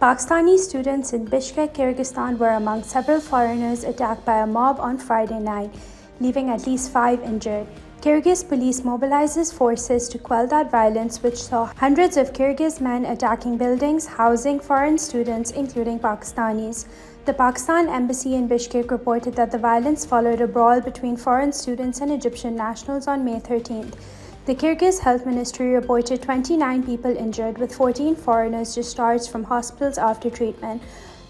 Pakistani students in Bishkek, Kyrgyzstan were among several foreigners attacked by a mob on Friday night, leaving at least 5 injured. Kyrgyz police mobilizes forces to quell that violence, which saw hundreds of Kyrgyz men attacking buildings housing foreign students, including Pakistanis. The Pakistan embassy in Bishkek reported that the violence followed a brawl between foreign students and Egyptian nationals on May 13th. The Kyrgyz Health Ministry reported 29 people injured, with 14 foreigners discharged from hospitals after treatment.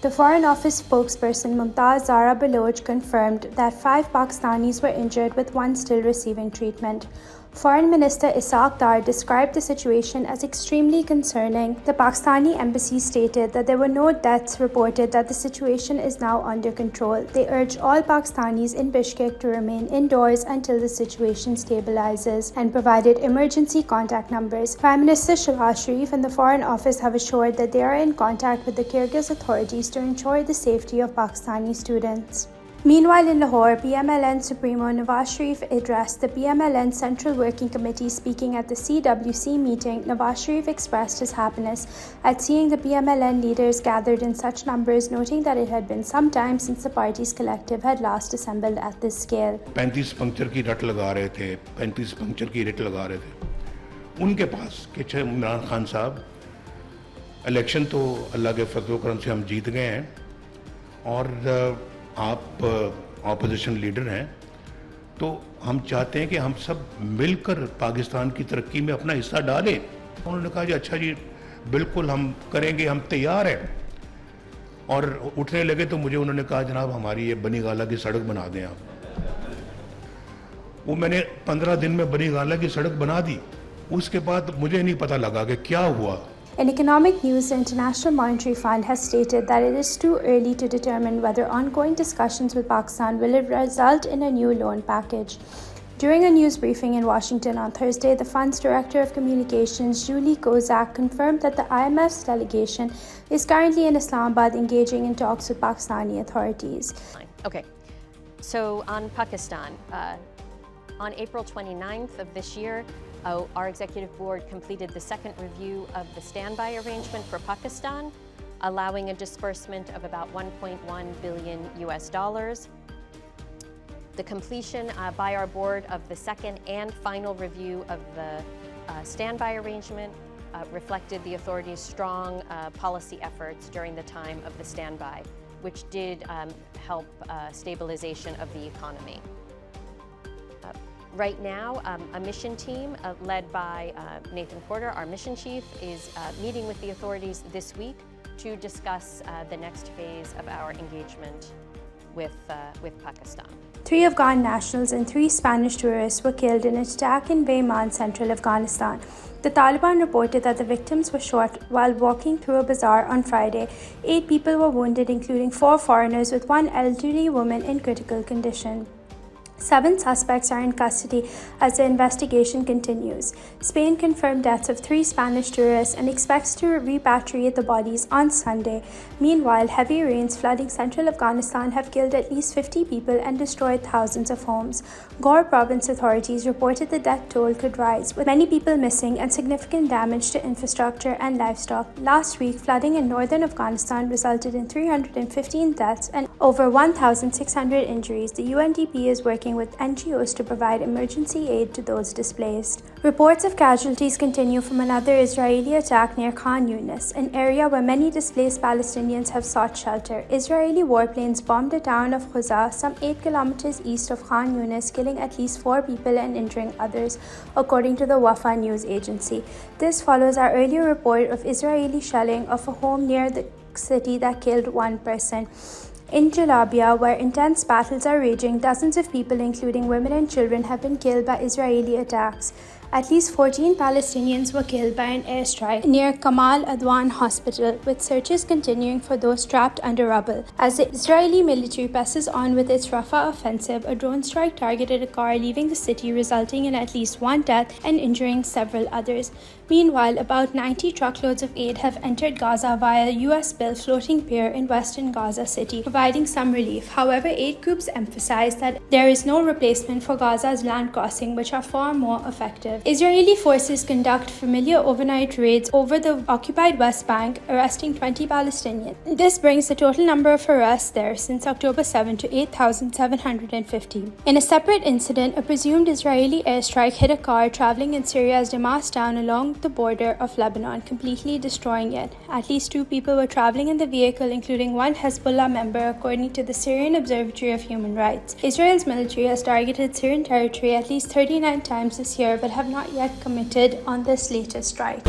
The Foreign Office spokesperson 𝐒𝐭𝐳𝐫𝐢𝐬 confirmed that 5 Pakistanis were injured, with 1 still receiving treatment. Foreign Minister 𝐒𝐭𝐳𝐲𝐿 described the situation as extremely concerning. The Pakistani embassy stated that there were no deaths reported, that the situation is now under control. They urged all Pakistanis in Bishkek to remain indoors until the situation stabilizes and provided emergency contact numbers. Prime Minister Shehbaz Sharif and the Foreign Office have assured that they are in contact with the Kyrgyz authorities to ensure the safety of Pakistani students. Meanwhile, in Lahore, PMLN Supremo Nawaz Sharif addressed the PMLN Central Working Committee. Speaking at the CWC meeting, Nawaz Sharif expressed his happiness at seeing the PMLN leaders gathered in such numbers, noting that it had been some time since the party's collective had last assembled at this scale. 35 puncture की रट लगा रहे थे, 35 puncture की रट लगा रहे थे उनके पास कि इमरान खान साहब, इलेक्शन तो अल्लाह के फजल करम से हम जीत गए हैं और आप ऑपोजिशन लीडर हैं, तो हम चाहते हैं कि हम सब मिलकर पाकिस्तान की तरक्की में अपना हिस्सा डालें। उन्होंने कहा जी अच्छा जी बिल्कुल हम करेंगे, हम तैयार हैं। और उठने लगे तो मुझे उन्होंने कहा जनाब हमारी ये बनी गाला की सड़क बना दें आप। वो मैंने 15 दिन में बनी गाला की सड़क बना दी। उसके बाद मुझे नहीं पता लगा कि क्या हुआ। In economic news, the International Monetary Fund has stated that it is too early to determine whether ongoing discussions with Pakistan will result in a new loan package. During a news briefing in Washington on Thursday, the fund's Director of Communications, 𝐒𝐭𝐳𝐿𝐽, confirmed that the IMF's delegation is currently in Islamabad engaging in talks with Pakistani authorities. Okay, so on Pakistan, on April 29th of this year, our executive board completed the second review of the standby arrangement for Pakistan, allowing a disbursement of about $1.1 billion. The completion by our board of the second and final review of the standby arrangement reflected the authorities' strong policy efforts during the time of the standby, which did help stabilization of the economy. Right now, a mission team led by Nathan Porter, our mission chief, is meeting with the authorities this week to discuss the next phase of our engagement with Pakistan. 3 Afghan nationals and 3 Spanish tourists were killed in an attack in Bayman, central Afghanistan. The Taliban reported that the victims were shot while walking through a bazaar on Friday. 8 people were wounded, including 4 foreigners, with 1 elderly woman in critical condition. 7 suspects are in custody as the investigation continues. Spain confirmed deaths of 3 Spanish tourists and expects to repatriate the bodies on Sunday. Meanwhile, heavy rains flooding central Afghanistan have killed at least 50 people and destroyed thousands of homes. Ghor province authorities reported the death toll could rise, with many people missing and significant damage to infrastructure and livestock. Last week, flooding in northern Afghanistan resulted in 315 deaths and over 1,600 injuries. The UNDP is working with NGOs to provide emergency aid to those displaced. Reports of casualties continue from another Israeli attack near Khan Yunis, an area where many displaced Palestinians have sought shelter. Israeli warplanes bombed the town of 𝐒𝐭𝐳𝐫𝐢𝐬, some 8 kilometers east of Khan Yunis, killing at least 4 people and injuring others, according to the Wafa news agency. This follows our earlier report of Israeli shelling of a home near the city that killed 1 person. In Jalabia, where intense battles are raging, dozens of people, including women and children, have been killed by Israeli attacks. At least 14 Palestinians were killed by an airstrike near Kamal Adwan Hospital, with searches continuing for those trapped under rubble. As the Israeli military presses on with its Rafah offensive, a drone strike targeted a car leaving the city, resulting in at least 1 death and injuring several others. Meanwhile, about 90 truckloads of aid have entered Gaza via a US-built floating pier in western Gaza City, providing some relief. However, aid groups emphasize that there is no replacement for Gaza's land crossing, which are far more effective. Israeli forces conduct familiar overnight raids over the occupied West Bank, arresting 20 Palestinians. This brings the total number of arrests there since October 7 to 8,750. In a separate incident, a presumed Israeli airstrike hit a car traveling in Syria's Damas town along the border of Lebanon, completely destroying it. At least 2 people were traveling in the vehicle, including one Hezbollah member, according to the Syrian Observatory of Human Rights. Israel's military has targeted Syrian territory at least 39 times this year, but have not yet committed on this latest strike.